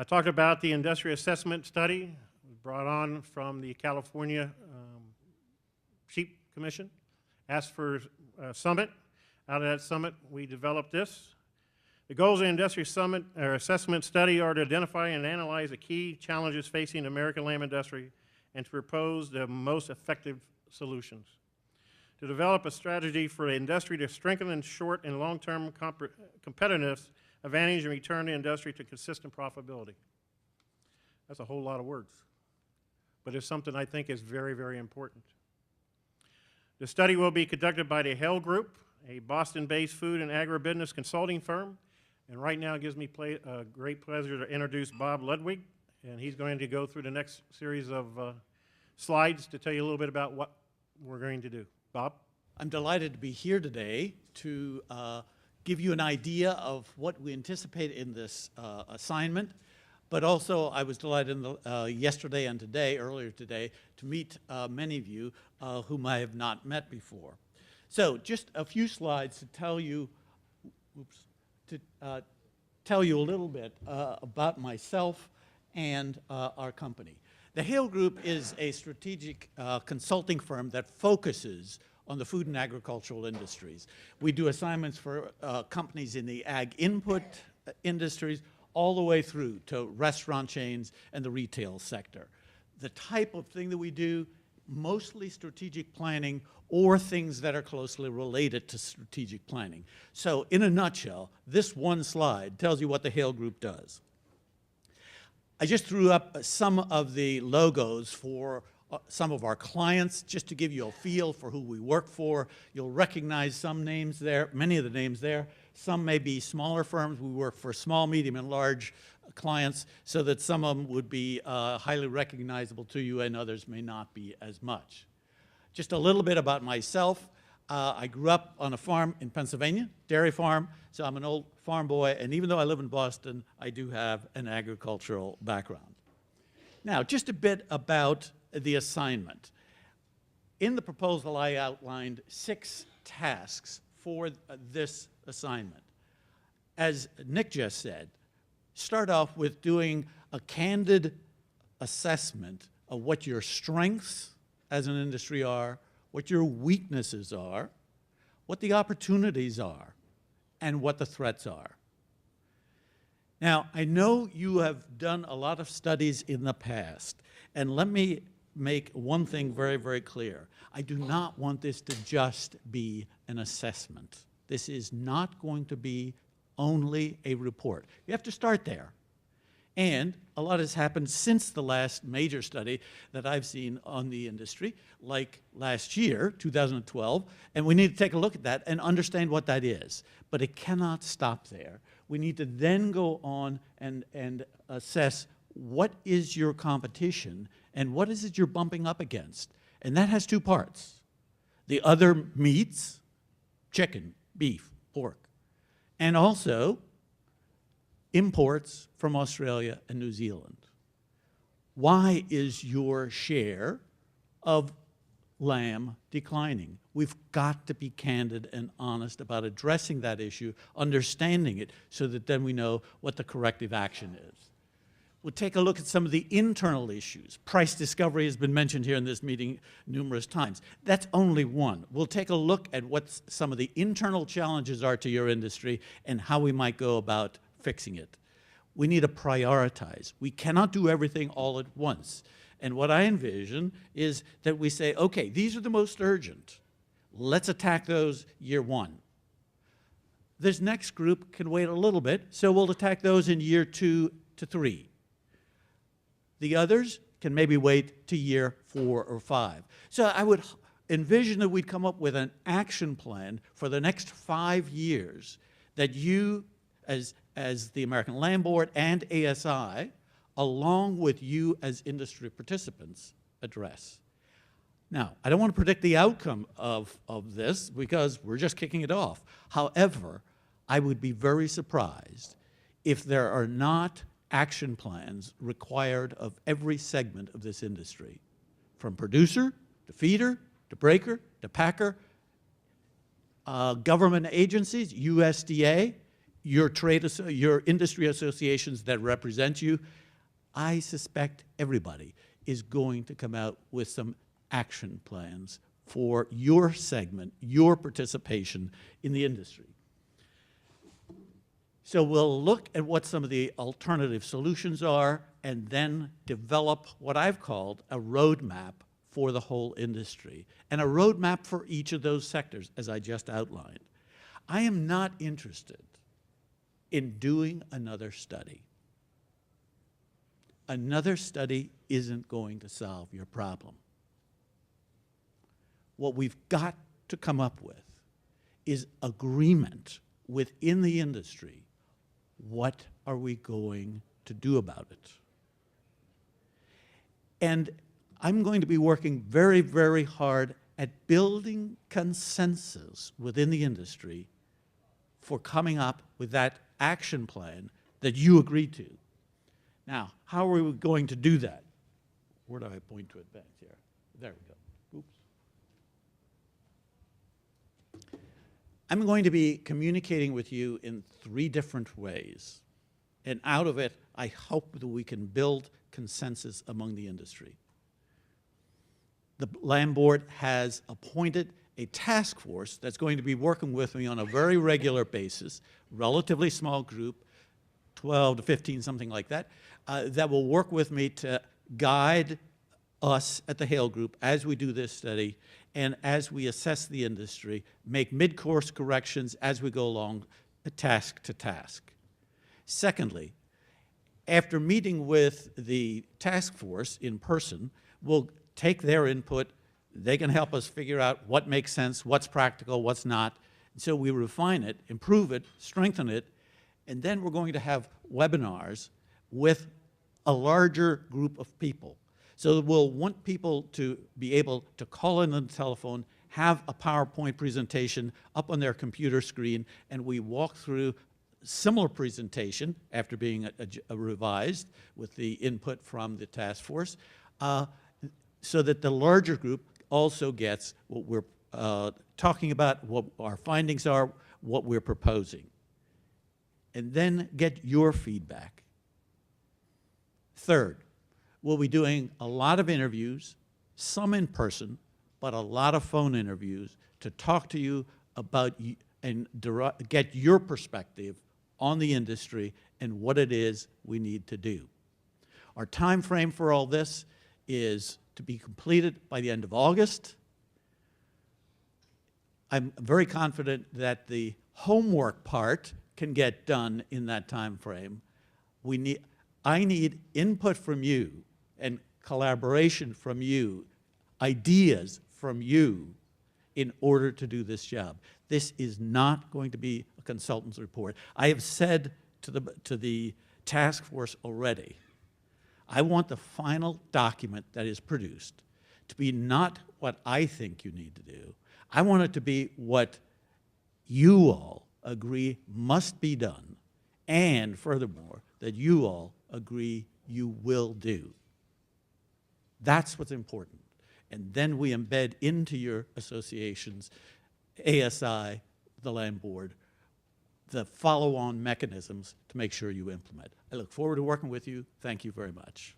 I talked about the industry assessment study brought on from the California Sheep Commission. Asked for a summit. Out of that summit, we developed this. The goals of the industry summit or assessment study are to identify and analyze the key challenges facing the American lamb industry and to propose the most effective solutions. To develop a strategy for the industry to strengthen in short and long-term competitiveness, advantage, and return the industry to consistent profitability. That's a whole lot of words, but it's something I think is very, very important. The study will be conducted by the Hale Group, a Boston-based food and agribusiness consulting firm. And right now it gives me a great pleasure to introduce Bob Ludwig, and he's going to go through the next series of slides to tell you a little bit about what we're going to do. Bob? I'm delighted to be here today to give you an idea of what we anticipate in this assignment, but also I was delighted yesterday and today, earlier today, to meet many of you whom I have not met before. So just a few slides to tell you, tell you a little bit about myself and our company. The Hale Group is a strategic consulting firm that focuses on the food and agricultural industries. We do assignments for companies in the ag input industries all the way through to restaurant chains and the retail sector. The type of thing that we do, mostly strategic planning or things that are closely related to strategic planning. So in a nutshell, this one slide tells you what the Hale Group does. I just threw up some of the logos for some of our clients, just to give you a feel for who we work for. You'll recognize some names there, many of the names there. Some may be smaller firms. We work for small, medium, and large clients, so that some of them would be highly recognizable to you and others may not be as much. Just a little bit about myself. I grew up on a farm in Pennsylvania, dairy farm, so I'm an old farm boy, and even though I live in Boston, I do have an agricultural background. Now, just a bit about the assignment. In the proposal, I outlined 6 tasks for this assignment. As Nick just said, start off with doing a candid assessment of what your strengths as an industry are, what your weaknesses are, what the opportunities are, and what the threats are. Now, I know you have done a lot of studies in the past, and let me make one thing very, very clear. I do not want this to just be an assessment. This is not going to be only a report. You have to start there. And a lot has happened since the last major study that I've seen on the industry, like last year, 2012, and we need to take a look at that and understand what that is. But it cannot stop there. We need to then go on and assess what is your competition and what is it you're bumping up against. And that has 2 parts. The other meats, chicken, beef, pork, and also imports from Australia and New Zealand. Why is your share of lamb declining? We've got to be candid and honest about addressing that issue, understanding it, so that then we know what the corrective action is. We'll take a look at some of the internal issues. Price discovery has been mentioned here in this meeting numerous times. That's only one. We'll take a look at what some of the internal challenges are to your industry and how we might go about fixing it. We need to prioritize. We cannot do everything all at once. And what I envision is that we say, okay, these are the most urgent. Let's attack those year 1. This next group can wait a little bit, so we'll attack those in year 2 to 3. The others can maybe wait to year 4 or 5. So I would envision that we'd come up with an action plan for the next 5 years that you, as the American Lamb Board and ASI, along with you as industry participants, address. Now, I don't want to predict the outcome of this because we're just kicking it off. However, I would be very surprised if there are not action plans required of every segment of this industry, from producer to feeder to breaker to packer, government agencies, USDA, your industry associations that represent you, I suspect everybody is going to come out with some action plans for your segment, your participation in the industry. So we'll look at what some of the alternative solutions are and then develop what I've called a roadmap for the whole industry and a roadmap for each of those sectors, as I just outlined. I am not interested in doing another study. Another study isn't going to solve your problem. What we've got to come up with is agreement within the industry. What are we going to do about it? And I'm going to be working very, very hard at building consensus within the industry for coming up with that action plan that you agreed to. Now, how are we going to do that? Where do I point to advance here? There we go. Oops. I'm going to be communicating with you in 3 different ways. And out of it, I hope that we can build consensus among the industry. The Land Board has appointed a task force that's going to be working with me on a very regular basis, relatively small group, 12 to 15, something like that, that will work with me to guide us at the Hale Group as we do this study and as we assess the industry, make mid-course corrections as we go along, task to task. Secondly, after meeting with the task force in person, we'll take their input. They can help us figure out what makes sense, what's practical, what's not. And so we refine it, improve it, strengthen it, and then we're going to have webinars with a larger group of people. So we'll want people to be able to call in on the telephone, have a PowerPoint presentation up on their computer screen, and we walk through similar presentation after being revised with the input from the task force, so that the larger group also gets what we're talking about, what our findings are, what we're proposing. And then get your feedback. Third, we'll be doing a lot of interviews, some in person, but a lot of phone interviews to talk to you about and get your perspective on the industry and what it is we need to do. Our time frame for all this is to be completed by the end of August. I'm very confident that the homework part can get done in that time frame. I need input from you and collaboration from you, ideas from you in order to do this job. This is not going to be a consultant's report. I have said to the task force already, I want the final document that is produced to be not what I think you need to do. I want it to be what you all agree must be done, and furthermore, that you all agree you will do. That's what's important. And then we embed into your associations, ASI, the Land Board, the follow-on mechanisms to make sure you implement. I look forward to working with you. Thank you very much.